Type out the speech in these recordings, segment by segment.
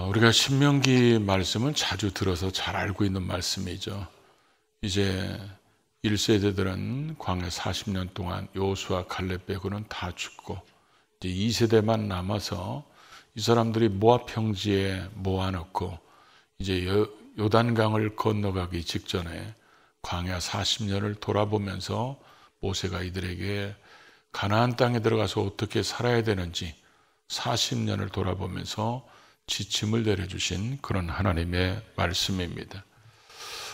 우리가 신명기 말씀은 자주 들어서 잘 알고 있는 말씀이죠. 이제 1세대들은 광야 40년 동안 여호수아 갈렙 빼고는 다 죽고 이제 2세대만 남아서 이 사람들이 모압 평지에 모아놓고 이제 요단강을 건너가기 직전에 광야 40년을 돌아보면서 모세가 이들에게 가나안 땅에 들어가서 어떻게 살아야 되는지 40년을 돌아보면서 지침을 내려주신 그런 하나님의 말씀입니다.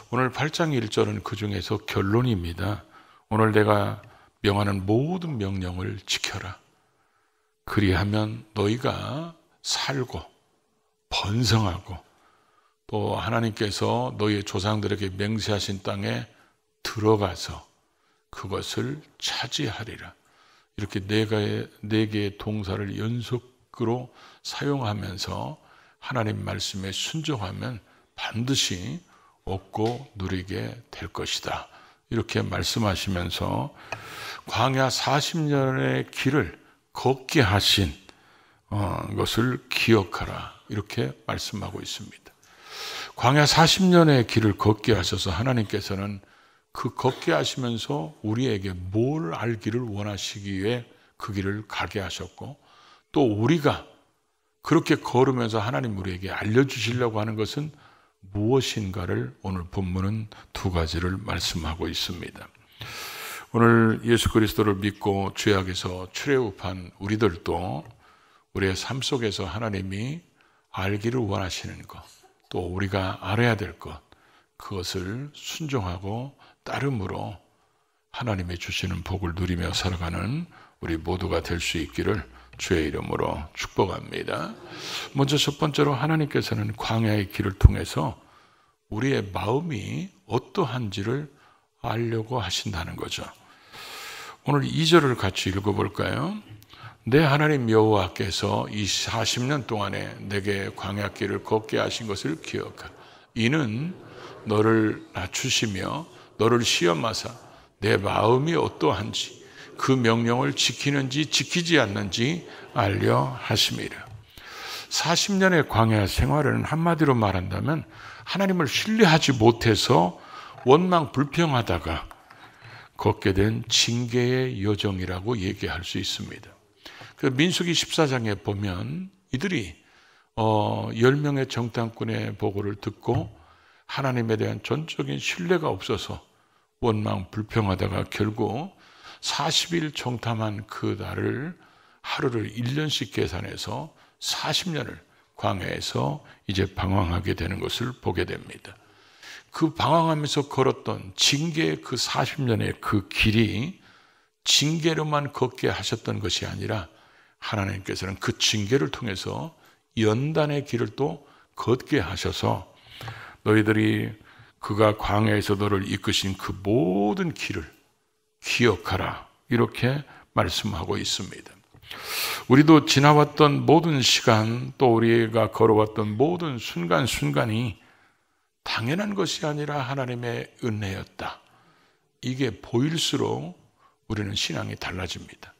오늘 8장 1절은 그 중에서 결론입니다. 오늘 내가 명하는 모든 명령을 지켜라. 그리하면 너희가 살고 번성하고 또 하나님께서 너희의 조상들에게 맹세하신 땅에 들어가서 그것을 차지하리라. 이렇게 네 개의 동사를 연속으로 사용하면서 하나님 말씀에 순종하면 반드시 얻고 누리게 될 것이다. 이렇게 말씀하시면서 광야 40년의 길을 걷게 하신 것을 기억하라. 이렇게 말씀하고 있습니다. 광야 40년의 길을 걷게 하셔서 하나님께서는 그 걷게 하시면서 우리에게 뭘 알기를 원하시기에 그 길을 가게 하셨고 또 우리가 그렇게 걸으면서 하나님 우리에게 알려주시려고 하는 것은 무엇인가를 오늘 본문은 두 가지를 말씀하고 있습니다. 오늘 예수 그리스도를 믿고 죄악에서 출애굽한 우리들도 우리의 삶 속에서 하나님이 알기를 원하시는 것, 또 우리가 알아야 될 것, 그것을 순종하고 따름으로 하나님이 주시는 복을 누리며 살아가는 우리 모두가 될 수 있기를 주의 이름으로 축복합니다. 먼저 첫 번째로 하나님께서는 광야의 길을 통해서 우리의 마음이 어떠한지를 알려고 하신다는 거죠. 오늘 2절을 같이 읽어볼까요? 내 하나님 여호와께서 이 40년 동안에 내게 광야길을 걷게 하신 것을 기억하라. 이는 너를 낮추시며 너를 시험하사 내 마음이 어떠한지 그 명령을 지키는지 지키지 않는지 알려 하심이라. 40년의 광야 생활은 한마디로 말한다면 하나님을 신뢰하지 못해서 원망 불평하다가 걷게 된 징계의 여정이라고 얘기할 수 있습니다. 민수기 14장에 보면 이들이 10명의 정탐꾼의 보고를 듣고 하나님에 대한 전적인 신뢰가 없어서 원망 불평하다가 결국 40일 정탐한 그 날을 하루를 1년씩 계산해서 40년을 광야에서 이제 방황하게 되는 것을 보게 됩니다. 그 방황하면서 걸었던 징계의 그 40년의 그 길이 징계로만 걷게 하셨던 것이 아니라 하나님께서는 그 징계를 통해서 연단의 길을 또 걷게 하셔서 너희들이 그가 광야에서 너를 이끄신 그 모든 길을 기억하라. 이렇게 말씀하고 있습니다. 우리도 지나왔던 모든 시간 또 우리가 걸어왔던 모든 순간순간이 당연한 것이 아니라 하나님의 은혜였다. 이게 보일수록 우리는 신앙이 달라집니다.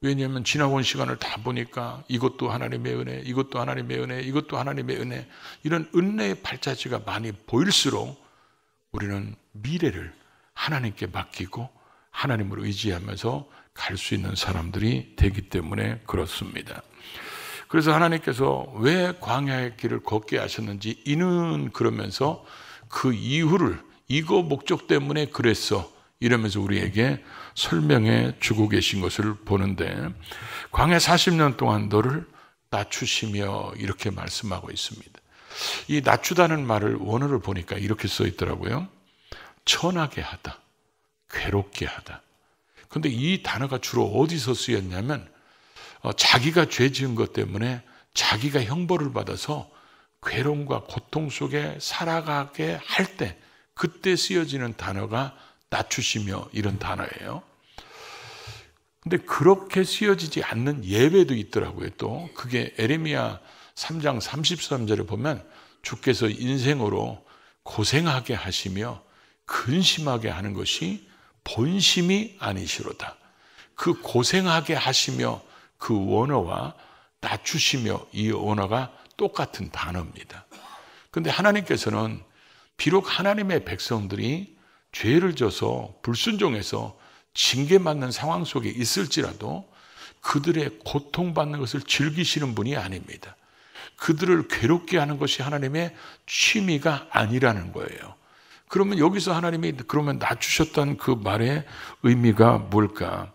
왜냐하면 지나온 시간을 다 보니까 이것도 하나님의 은혜, 이것도 하나님의 은혜, 이것도 하나님의 은혜, 이런 은혜의 발자취가 많이 보일수록 우리는 미래를 하나님께 맡기고 하나님을 의지하면서 갈 수 있는 사람들이 되기 때문에 그렇습니다. 그래서 하나님께서 왜 광야의 길을 걷게 하셨는지 이는 그러면서 그 이유를 이거 목적 때문에 그랬어 이러면서 우리에게 설명해 주고 계신 것을 보는데 광야 40년 동안 너를 낮추시며 이렇게 말씀하고 있습니다. 이 낮추다는 말을 원어를 보니까 이렇게 써 있더라고요. 천하게 하다, 괴롭게 하다. 근데 이 단어가 주로 어디서 쓰였냐면 자기가 죄 지은 것 때문에 자기가 형벌을 받아서 괴로움과 고통 속에 살아가게 할 때 그때 쓰여지는 단어가 낮추시며 이런 단어예요. 근데 그렇게 쓰여지지 않는 예배도 있더라고요. 또 그게 에레미야 3장 33절에 보면 주께서 인생으로 고생하게 하시며 근심하게 하는 것이 본심이 아니시로다. 그 고생하게 하시며 그 원어와 낮추시며 이 언어가 똑같은 단어입니다. 그런데 하나님께서는 비록 하나님의 백성들이 죄를 져서 불순종해서 징계받는 상황 속에 있을지라도 그들의 고통받는 것을 즐기시는 분이 아닙니다. 그들을 괴롭게 하는 것이 하나님의 취미가 아니라는 거예요. 그러면 여기서 하나님이 그러면 낮추셨다는 그 말의 의미가 뭘까?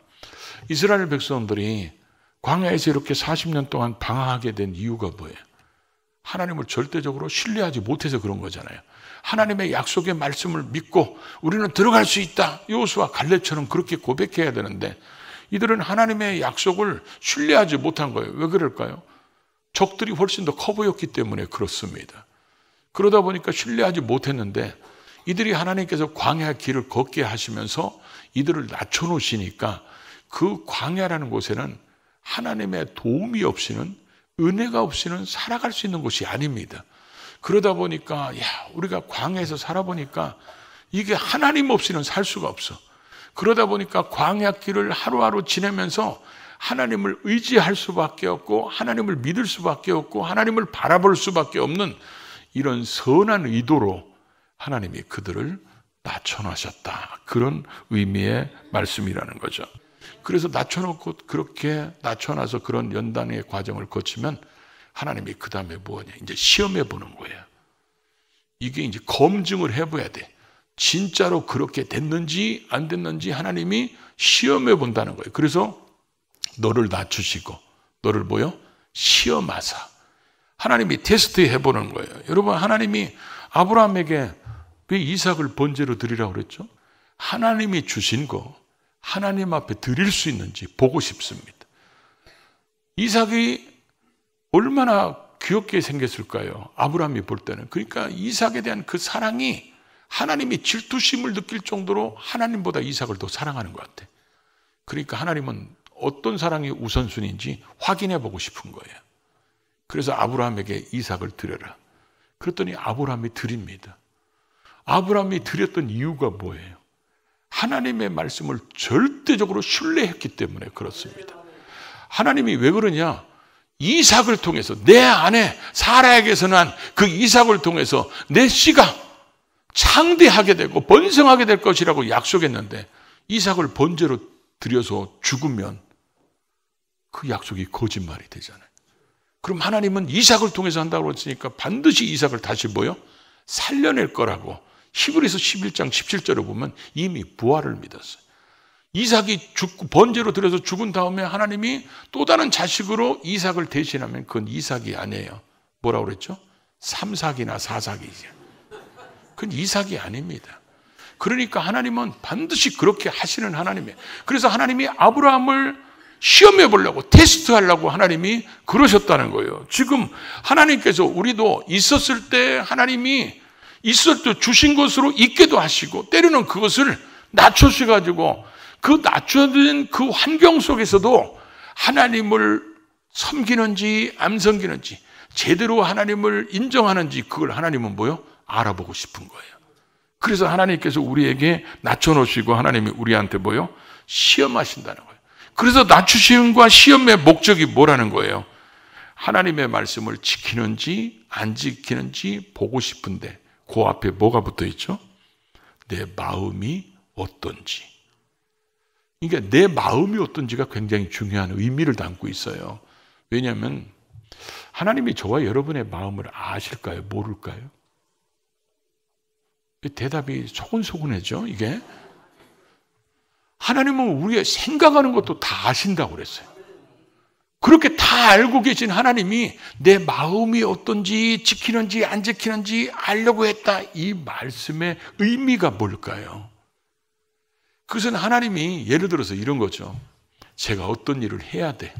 이스라엘 백성들이 광야에서 이렇게 40년 동안 방황하게 된 이유가 뭐예요? 하나님을 절대적으로 신뢰하지 못해서 그런 거잖아요. 하나님의 약속의 말씀을 믿고 우리는 들어갈 수 있다. 여호수아 갈렙처럼 그렇게 고백해야 되는데 이들은 하나님의 약속을 신뢰하지 못한 거예요. 왜 그럴까요? 적들이 훨씬 더 커 보였기 때문에 그렇습니다. 그러다 보니까 신뢰하지 못했는데 이들이 하나님께서 광야 길을 걷게 하시면서 이들을 낮춰놓으시니까 그 광야라는 곳에는 하나님의 도움이 없이는, 은혜가 없이는 살아갈 수 있는 곳이 아닙니다. 그러다 보니까 우리가 광야에서 살아보니까 이게 하나님 없이는 살 수가 없어. 그러다 보니까 광야 길을 하루하루 지내면서 하나님을 의지할 수밖에 없고 하나님을 믿을 수밖에 없고 하나님을 바라볼 수밖에 없는 이런 선한 의도로 하나님이 그들을 낮춰놓으셨다. 그런 의미의 말씀이라는 거죠. 그래서 낮춰놓고 그렇게 낮춰놔서 그런 연단의 과정을 거치면 하나님이 그 다음에 뭐냐? 이제 시험해 보는 거예요. 이게 이제 검증을 해봐야 돼. 진짜로 그렇게 됐는지 안 됐는지 하나님이 시험해 본다는 거예요. 그래서 너를 낮추시고 너를 뭐요? 시험하사. 하나님이 테스트 해보는 거예요. 여러분, 하나님이 아브라함에게 왜 이삭을 번제로 드리라고 그랬죠? 하나님이 주신 거 하나님 앞에 드릴 수 있는지 보고 싶습니다. 이삭이 얼마나 귀엽게 생겼을까요? 아브라함이 볼 때는. 그러니까 이삭에 대한 그 사랑이 하나님이 질투심을 느낄 정도로 하나님보다 이삭을 더 사랑하는 것 같아. 그러니까 하나님은 어떤 사랑이 우선순위인지 확인해 보고 싶은 거예요. 그래서 아브라함에게 이삭을 드려라. 그랬더니 아브라함이 드립니다. 아브라함이 드렸던 이유가 뭐예요? 하나님의 말씀을 절대적으로 신뢰했기 때문에 그렇습니다. 하나님이 왜 그러냐? 이삭을 통해서 내 아내 사라에게서 난 그 이삭을 통해서 내 씨가 창대하게 되고 번성하게 될 것이라고 약속했는데 이삭을 번제로 드려서 죽으면 그 약속이 거짓말이 되잖아요. 그럼 하나님은 이삭을 통해서 한다고 했으니까 반드시 이삭을 다시 뭐요? 살려낼 거라고 히브리서 11장 17절에 보면 이미 부활을 믿었어요. 이삭이 죽고 번제로 드려서 죽은 다음에 하나님이 또 다른 자식으로 이삭을 대신하면 그건 이삭이 아니에요. 뭐라고 그랬죠? 삼삭이나 사삭이죠. 그건 이삭이 아닙니다. 그러니까 하나님은 반드시 그렇게 하시는 하나님이에요. 그래서 하나님이 아브라함을 시험해 보려고 테스트하려고 하나님이 그러셨다는 거예요. 지금 하나님께서 우리도 있었을 때 하나님이 있을 때 주신 것으로 있게도 하시고 때로는 그것을 낮추셔가지고 그 낮춰진 그 환경 속에서도 하나님을 섬기는지 안 섬기는지 제대로 하나님을 인정하는지 그걸 하나님은 뭐요? 알아보고 싶은 거예요. 그래서 하나님께서 우리에게 낮춰놓으시고 하나님이 우리한테 뭐요? 시험하신다는 거예요. 그래서 낮추심과 시험의 목적이 뭐라는 거예요? 하나님의 말씀을 지키는지 안 지키는지 보고 싶은데 그 앞에 뭐가 붙어 있죠? 내 마음이 어떤지. 그러니까 내 마음이 어떤지가 굉장히 중요한 의미를 담고 있어요. 왜냐하면 하나님이 저와 여러분의 마음을 아실까요? 모를까요? 대답이 소곤소곤해져 이게. 하나님은 우리의 생각하는 것도 다 아신다고 그랬어요. 그렇게 다 알고 계신 하나님이 내 마음이 어떤지 지키는지 안 지키는지 알려고 했다. 이 말씀의 의미가 뭘까요? 그것은 하나님이 예를 들어서 이런 거죠. 제가 어떤 일을 해야 돼.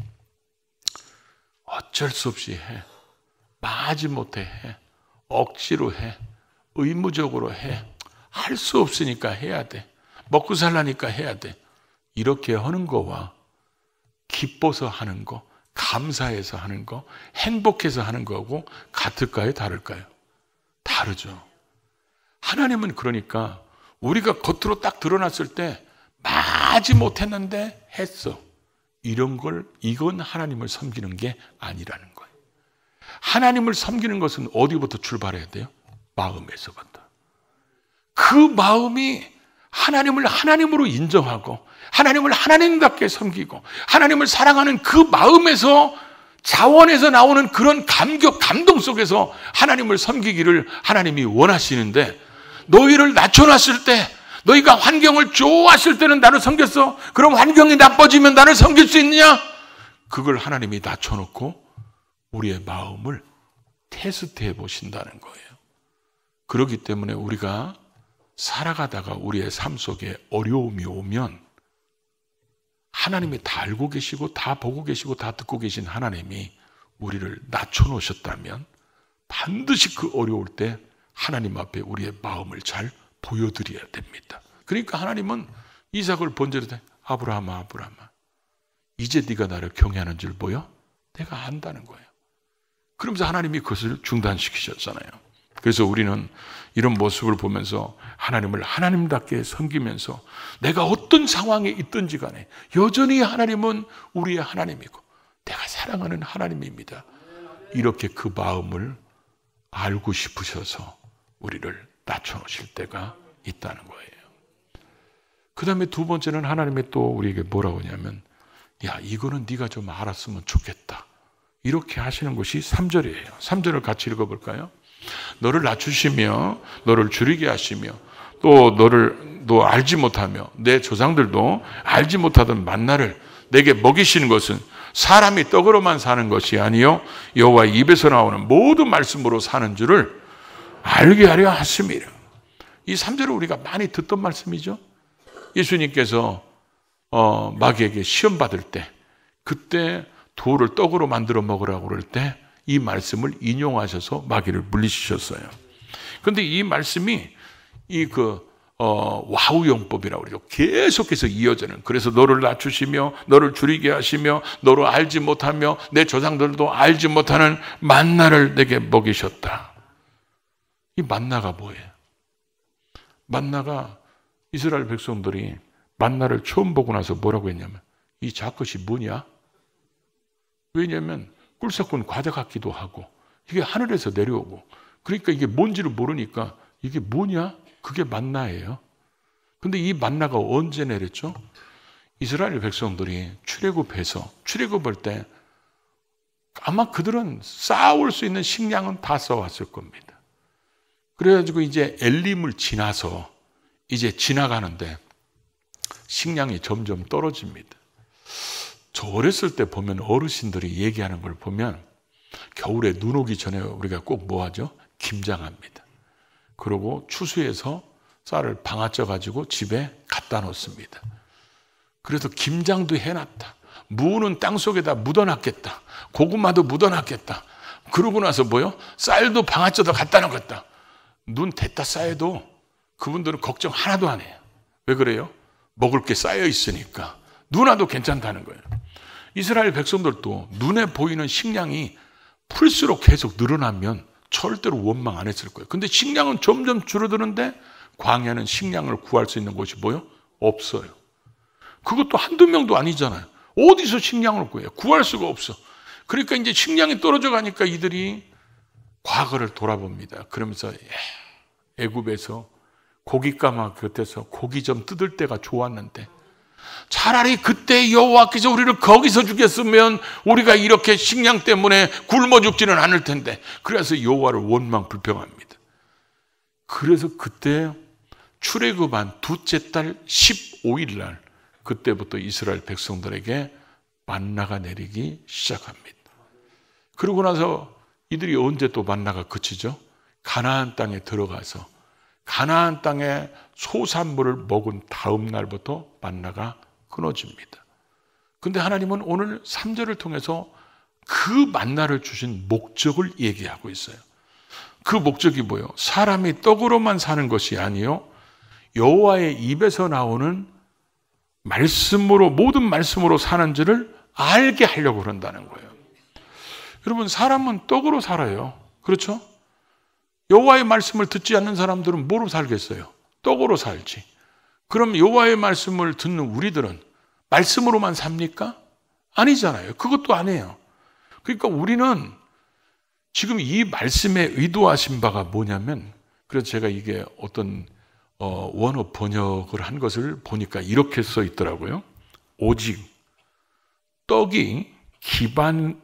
어쩔 수 없이 해. 마지 못해 해. 억지로 해. 의무적으로 해. 할 수 없으니까 해야 돼. 먹고 살라니까 해야 돼. 이렇게 하는 거와 기뻐서 하는 거, 감사해서 하는 거, 행복해서 하는 거하고 같을까요? 다를까요? 다르죠. 하나님은 그러니까 우리가 겉으로 딱 드러났을 때 마지 못했는데 했어. 이런 걸, 이건 하나님을 섬기는 게 아니라는 거예요. 하나님을 섬기는 것은 어디부터 출발해야 돼요? 마음에서부터. 그 마음이 하나님을 하나님으로 인정하고 하나님을 하나님답게 섬기고 하나님을 사랑하는 그 마음에서 자원에서 나오는 그런 감격, 감동 속에서 하나님을 섬기기를 하나님이 원하시는데, 너희를 낮춰놨을 때, 너희가 환경을 좋아하실 때는 나를 섬겼어. 그럼 환경이 나빠지면 나를 섬길 수 있느냐? 그걸 하나님이 낮춰놓고 우리의 마음을 테스트해 보신다는 거예요. 그렇기 때문에 우리가 살아가다가 우리의 삶 속에 어려움이 오면 하나님이 다 알고 계시고 다 보고 계시고 다 듣고 계신 하나님이 우리를 낮춰놓으셨다면 반드시 그 어려울 때 하나님 앞에 우리의 마음을 잘 보여드려야 됩니다. 그러니까 하나님은 이삭을 번제로 아브라함아, 아브라함아, 이제 네가 나를 경외하는 줄 보여? 내가 안다는 거예요. 그러면서 하나님이 그것을 중단시키셨잖아요. 그래서 우리는 이런 모습을 보면서 하나님을 하나님답게 섬기면서 내가 어떤 상황에 있든지 간에 여전히 하나님은 우리의 하나님이고 내가 사랑하는 하나님입니다. 이렇게 그 마음을 알고 싶으셔서 우리를 낮춰놓으실 때가 있다는 거예요. 그 다음에 두 번째는 하나님이 또 우리에게 뭐라고 하냐면, 야, 이거는 네가 좀 알았으면 좋겠다, 이렇게 하시는 것이 3절이에요. 3절을 같이 읽어볼까요? 너를 낮추시며 너를 줄이게 하시며 또 너 알지 못하며 내 조상들도 알지 못하던 만나를 내게 먹이시는 것은 사람이 떡으로만 사는 것이 아니요 여호와 입에서 나오는 모든 말씀으로 사는 줄을 알게 하려 하심이라. 이 3절을 우리가 많이 듣던 말씀이죠. 예수님께서 마귀에게 시험 받을 때, 그때 돌을 떡으로 만들어 먹으라고 그럴 때 이 말씀을 인용하셔서 마귀를 물리치셨어요. 그런데 이 말씀이 와우용법이라고 그러죠. 계속해서 이어지는. 그래서 너를 낮추시며 너를 줄이게 하시며 너를 알지 못하며 내 조상들도 알지 못하는 만나를 내게 먹이셨다. 이 만나가 뭐예요? 만나가 이스라엘 백성들이 만나를 처음 보고 나서 뭐라고 했냐면, 이 작것이 뭐냐? 왜냐하면 꿀섞은 과자 같기도 하고 이게 하늘에서 내려오고, 그러니까 이게 뭔지를 모르니까 이게 뭐냐? 그게 만나예요. 근데 이 만나가 언제 내렸죠? 이스라엘 백성들이 출애굽할 때 아마 그들은 쌓아올 수 있는 식량은 다 써왔을 겁니다. 그래가지고 이제 엘림을 지나서 이제 지나가는데 식량이 점점 떨어집니다. 저 어렸을 때 보면 어르신들이 얘기하는 걸 보면 겨울에 눈 오기 전에 우리가 꼭 뭐 하죠? 김장합니다. 그리고 추수해서 쌀을 방아쪄 가지고 집에 갖다 놓습니다. 그래서 김장도 해놨다, 무는 땅속에다 묻어놨겠다, 고구마도 묻어놨겠다, 그러고 나서 뭐요? 쌀도 방아쪄서 갖다 놓겠다. 눈 됐다 쌓여도 그분들은 걱정 하나도 안 해요. 왜 그래요? 먹을 게 쌓여 있으니까 눈 와도 괜찮다는 거예요. 이스라엘 백성들도 눈에 보이는 식량이 풀수록 계속 늘어나면 절대로 원망 안 했을 거예요. 근데 식량은 점점 줄어드는데 광야는 식량을 구할 수 있는 곳이 뭐요? 없어요. 그것도 한두 명도 아니잖아요. 어디서 식량을 구해요? 구할 수가 없어. 그러니까 이제 식량이 떨어져 가니까 이들이 과거를 돌아봅니다. 그러면서 애굽에서 고깃가마 곁에서 고기 좀 뜯을 때가 좋았는데 차라리 그때 여호와께서 우리를 거기서 죽였으면 우리가 이렇게 식량 때문에 굶어 죽지는 않을 텐데. 그래서 여호와를 원망 불평합니다. 그래서 그때 출애굽한 둘째 달 15일 날 그때부터 이스라엘 백성들에게 만나가 내리기 시작합니다. 그러고 나서 이들이 언제 또 만나가 그치죠? 가나안 땅에 들어가서 가나안 땅의 소산물을 먹은 다음 날부터 만나가 끊어집니다. 근데 하나님은 오늘 3절을 통해서 그 만나를 주신 목적을 얘기하고 있어요. 그 목적이 뭐예요? 사람이 떡으로만 사는 것이 아니요 여호와의 입에서 나오는 말씀으로, 모든 말씀으로 사는 줄을 알게 하려고 그런다는 거예요. 여러분, 사람은 떡으로 살아요. 그렇죠? 여호와의 말씀을 듣지 않는 사람들은 뭐로 살겠어요? 떡으로 살지. 그럼 여호와의 말씀을 듣는 우리들은 말씀으로만 삽니까? 아니잖아요. 그것도 아니에요. 그러니까 우리는 지금 이 말씀에 의도하신 바가 뭐냐면, 그래서 제가 이게 어떤 원어 번역을 한 것을 보니까 이렇게 써 있더라고요. 오직 떡의 기반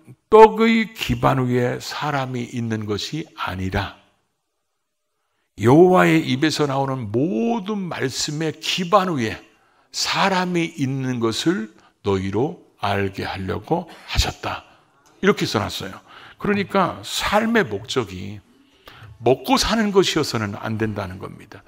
위에 사람이 있는 것이 아니라 여호와의 입에서 나오는 모든 말씀의 기반 위에 사람이 있는 것을 너희로 알게 하려고 하셨다. 이렇게 써놨어요. 그러니까 삶의 목적이 먹고 사는 것이어서는 안 된다는 겁니다.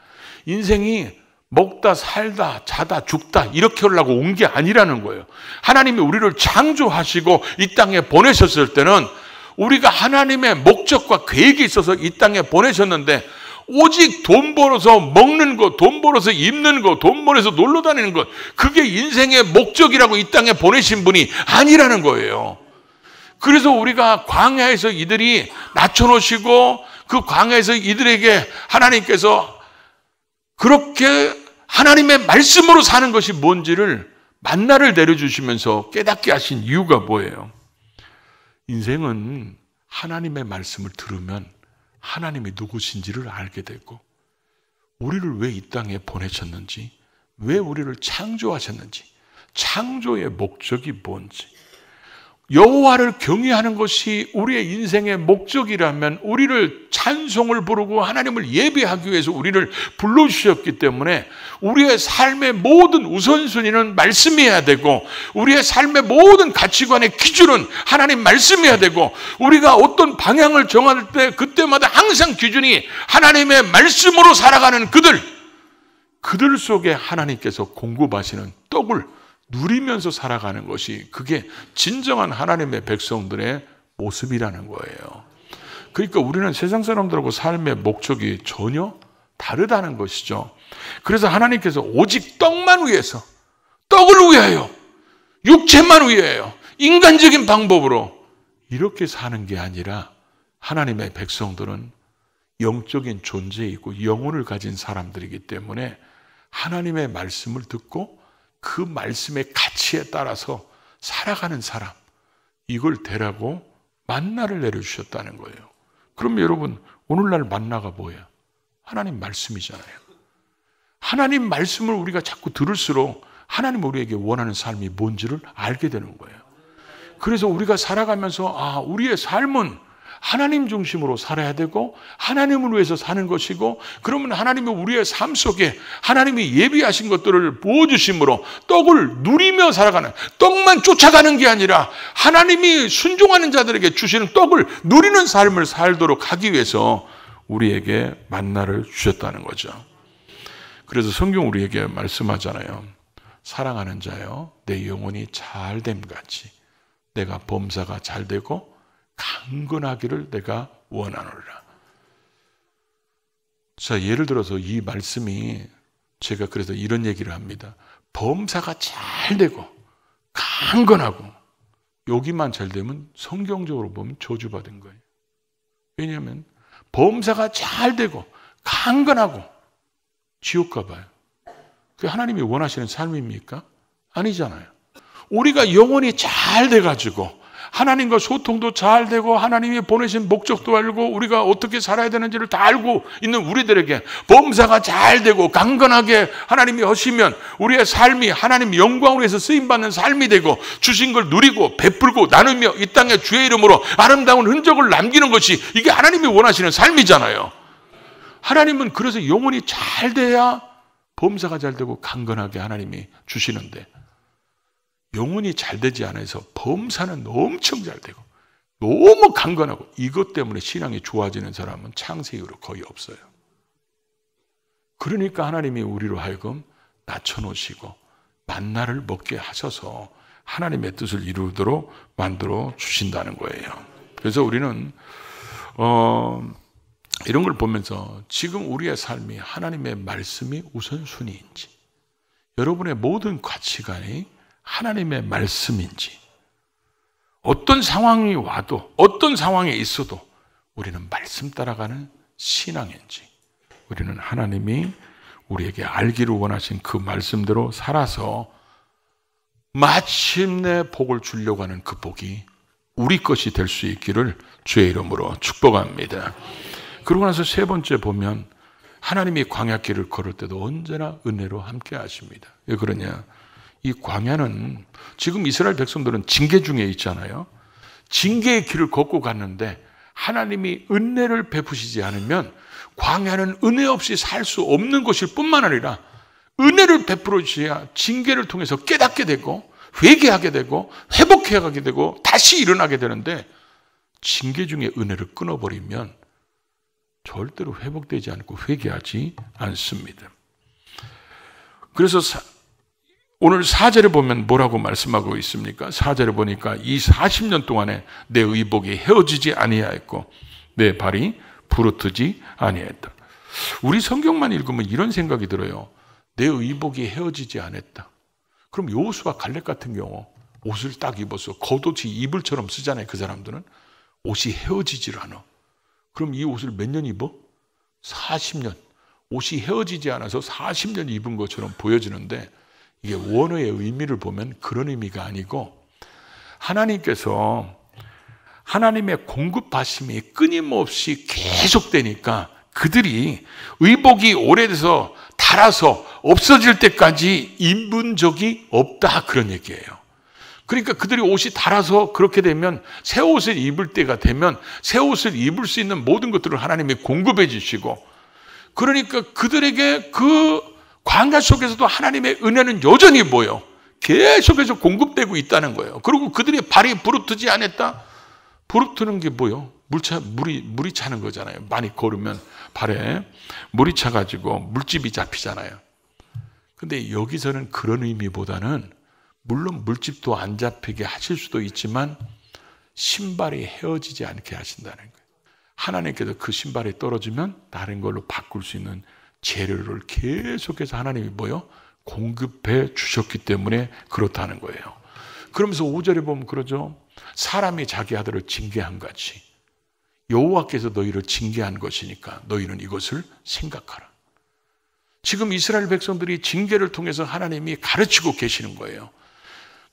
인생이 먹다 살다 자다 죽다 이렇게 하려고 온 게 아니라는 거예요. 하나님이 우리를 창조하시고 이 땅에 보내셨을 때는 우리가 하나님의 목적과 계획이 있어서 이 땅에 보내셨는데, 오직 돈 벌어서 먹는 것, 돈 벌어서 입는 것, 돈 벌어서 놀러 다니는 것, 그게 인생의 목적이라고 이 땅에 보내신 분이 아니라는 거예요. 그래서 우리가 광야에서 이들이 낮춰놓으시고 그 광야에서 이들에게 하나님께서 그렇게 하나님의 말씀으로 사는 것이 뭔지를 만나를 내려주시면서 깨닫게 하신 이유가 뭐예요? 인생은 하나님의 말씀을 들으면 하나님이 누구신지를 알게 되고, 우리를 왜 이 땅에 보내셨는지, 왜 우리를 창조하셨는지, 창조의 목적이 뭔지, 여호와를 경외하는 것이 우리의 인생의 목적이라면 우리를 찬송을 부르고 하나님을 예배하기 위해서 우리를 불러주셨기 때문에 우리의 삶의 모든 우선순위는 말씀이어야 되고, 우리의 삶의 모든 가치관의 기준은 하나님 말씀이어야 되고, 우리가 어떤 방향을 정할 때 그때마다 항상 기준이 하나님의 말씀으로 살아가는 그들 속에 하나님께서 공급하시는 떡을 누리면서 살아가는 것이, 그게 진정한 하나님의 백성들의 모습이라는 거예요. 그러니까 우리는 세상 사람들하고 삶의 목적이 전혀 다르다는 것이죠. 그래서 하나님께서 오직 떡만 위해서, 떡을 위하여, 육체만 위하여, 인간적인 방법으로 이렇게 사는 게 아니라, 하나님의 백성들은 영적인 존재이고 영혼을 가진 사람들이기 때문에 하나님의 말씀을 듣고 그 말씀의 가치에 따라서 살아가는 사람, 이걸 되라고 만나를 내려주셨다는 거예요. 그럼 여러분, 오늘날 만나가 뭐예요? 하나님 말씀이잖아요. 하나님 말씀을 우리가 자꾸 들을수록 하나님 우리에게 원하는 삶이 뭔지를 알게 되는 거예요. 그래서 우리가 살아가면서 우리의 삶은 하나님 중심으로 살아야 되고 하나님을 위해서 사는 것이고, 그러면 하나님이 우리의 삶 속에 하나님이 예비하신 것들을 부어주심으로 떡을 누리며 살아가는, 떡만 쫓아가는 게 아니라 하나님이 순종하는 자들에게 주시는 떡을 누리는 삶을 살도록 하기 위해서 우리에게 만나를 주셨다는 거죠. 그래서 성경 우리에게 말씀하잖아요. 사랑하는 자여, 내 영혼이 잘됨 같이 내가 범사가 잘되고 강건하기를 내가 원하노라. 자, 예를 들어서 이 말씀이, 제가 그래서 이런 얘기를 합니다. 범사가 잘 되고 강건하고, 여기만 잘 되면 성경적으로 보면 저주받은 거예요. 왜냐하면 범사가 잘 되고 강건하고 지옥 가봐요. 그게 하나님이 원하시는 삶입니까? 아니잖아요. 우리가 영혼이 잘 돼가지고 하나님과 소통도 잘 되고 하나님이 보내신 목적도 알고 우리가 어떻게 살아야 되는지를 다 알고 있는 우리들에게 범사가 잘 되고 강건하게 하나님이 하시면 우리의 삶이 하나님 영광을 위해서 쓰임받는 삶이 되고, 주신 걸 누리고 베풀고 나누며 이 땅에 주의 이름으로 아름다운 흔적을 남기는 것이, 이게 하나님이 원하시는 삶이잖아요. 하나님은 그래서 영혼이 잘 돼야 범사가 잘 되고 강건하게 하나님이 주시는데, 영혼이 잘 되지 않아서 범사는 엄청 잘 되고 너무 강건하고, 이것 때문에 신앙이 좋아지는 사람은 창세 이후로 거의 없어요. 그러니까 하나님이 우리로 하여금 낮춰놓으시고 만나를 먹게 하셔서 하나님의 뜻을 이루도록 만들어 주신다는 거예요. 그래서 우리는 이런 걸 보면서 지금 우리의 삶이 하나님의 말씀이 우선순위인지, 여러분의 모든 가치관이 하나님의 말씀인지, 어떤 상황이 와도 어떤 상황에 있어도 우리는 말씀 따라가는 신앙인지, 우리는 하나님이 우리에게 알기를 원하신 그 말씀대로 살아서 마침내 복을 주려고 하는 그 복이 우리 것이 될 수 있기를 주의 이름으로 축복합니다. 그러고 나서 세 번째 보면 하나님이 광야길을 걸을 때도 언제나 은혜로 함께 하십니다. 왜 그러냐? 이 광야는 지금 이스라엘 백성들은 징계 중에 있잖아요. 징계의 길을 걷고 갔는데 하나님이 은혜를 베푸시지 않으면 광야는 은혜 없이 살 수 없는 것일 뿐만 아니라 은혜를 베풀어 주셔야 징계를 통해서 깨닫게 되고 회개하게 되고 회복해 가게 되고 다시 일어나게 되는데 징계 중에 은혜를 끊어버리면 절대로 회복되지 않고 회개하지 않습니다. 그래서 오늘 4절에 보면 뭐라고 말씀하고 있습니까? 4절에 보니까 이 40년 동안에 내 의복이 헤어지지 아니하였고 내 발이 부르트지 아니하였다. 우리 성경만 읽으면 이런 생각이 들어요. 내 의복이 헤어지지 않았다. 그럼 여호수아 갈렙 같은 경우 옷을 딱 입어서 겉옷이 이불처럼 쓰잖아요. 그 사람들은 옷이 헤어지질 않아. 그럼 이 옷을 몇 년 입어? 40년. 옷이 헤어지지 않아서 40년 입은 것처럼 보여지는데 이게 원어의 의미를 보면 그런 의미가 아니고 하나님께서 하나님의 공급하심이 끊임없이 계속되니까 그들이 의복이 오래돼서 닳아서 없어질 때까지 입은 적이 없다 그런 얘기예요. 그러니까 그들이 옷이 닳아서 그렇게 되면 새 옷을 입을 때가 되면 새 옷을 입을 수 있는 모든 것들을 하나님이 공급해 주시고 그러니까 그들에게 그 광야 속에서도 하나님의 은혜는 여전히 뭐예요? 계속해서 공급되고 있다는 거예요. 그리고 그들의 발이 부르트지 않았다? 부르트는 게 뭐예요? 물이 차는 거잖아요. 많이 걸으면 발에 물이 차가지고 물집이 잡히잖아요. 근데 여기서는 그런 의미보다는 물론 물집도 안 잡히게 하실 수도 있지만 신발이 헤어지지 않게 하신다는 거예요. 하나님께서 그 신발이 떨어지면 다른 걸로 바꿀 수 있는 재료를 계속해서 하나님이 뭐요? 공급해 주셨기 때문에 그렇다는 거예요. 그러면서 5절에 보면 그러죠. 사람이 자기 아들을 징계한 같이 여호와께서 너희를 징계한 것이니까 너희는 이것을 생각하라. 지금 이스라엘 백성들이 징계를 통해서 하나님이 가르치고 계시는 거예요.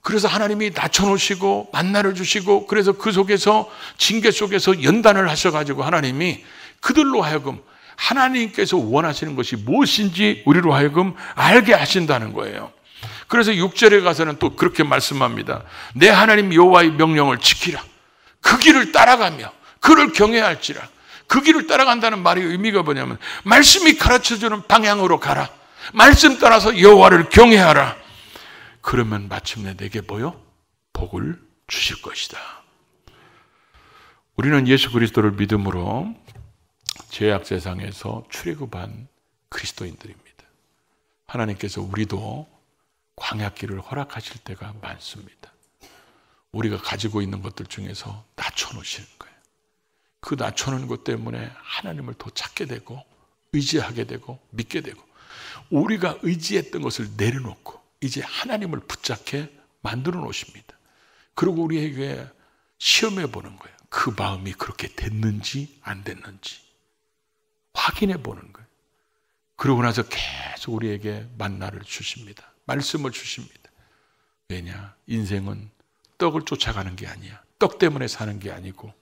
그래서 하나님이 낮춰놓으시고 만나를 주시고 그래서 그 속에서 징계 속에서 연단을 하셔가지고 하나님이 그들로 하여금 하나님께서 원하시는 것이 무엇인지 우리로 하여금 알게 하신다는 거예요. 그래서 6절에 가서는 또 그렇게 말씀합니다. 내 하나님 여호와의 명령을 지키라. 그 길을 따라가며 그를 경외할지라. 그 길을 따라간다는 말의 의미가 뭐냐면 말씀이 가르쳐주는 방향으로 가라. 말씀 따라서 여호와를 경외하라. 그러면 마침내 내게 뭐요? 복을 주실 것이다. 우리는 예수 그리스도를 믿음으로 죄악 세상에서 출애굽한 그리스도인들입니다. 하나님께서 우리도 광야길을 허락하실 때가 많습니다. 우리가 가지고 있는 것들 중에서 낮춰놓으시는 거예요. 그 낮춰놓은 것 때문에 하나님을 더 찾게 되고 의지하게 되고 믿게 되고 우리가 의지했던 것을 내려놓고 이제 하나님을 붙잡게 만들어 놓으십니다. 그리고 우리에게 시험해 보는 거예요. 그 마음이 그렇게 됐는지 안 됐는지 확인해 보는 거예요. 그러고 나서 계속 우리에게 만나를 주십니다. 말씀을 주십니다. 왜냐? 인생은 떡을 쫓아가는 게 아니야. 떡 때문에 사는 게 아니고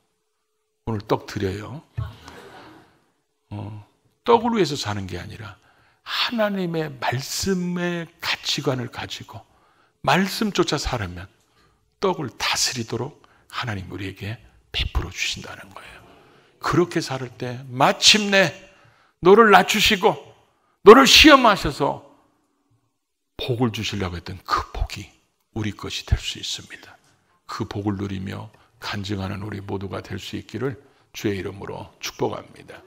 오늘 떡 드려요. 떡을 위해서 사는 게 아니라 하나님의 말씀의 가치관을 가지고 말씀 쫓아 살으면 떡을 다스리도록 하나님 우리에게 베풀어 주신다는 거예요. 그렇게 살 때 마침내 너를 낮추시고 너를 시험하셔서 복을 주시려고 했던 그 복이 우리 것이 될 수 있습니다. 그 복을 누리며 간증하는 우리 모두가 될 수 있기를 주의 이름으로 축복합니다.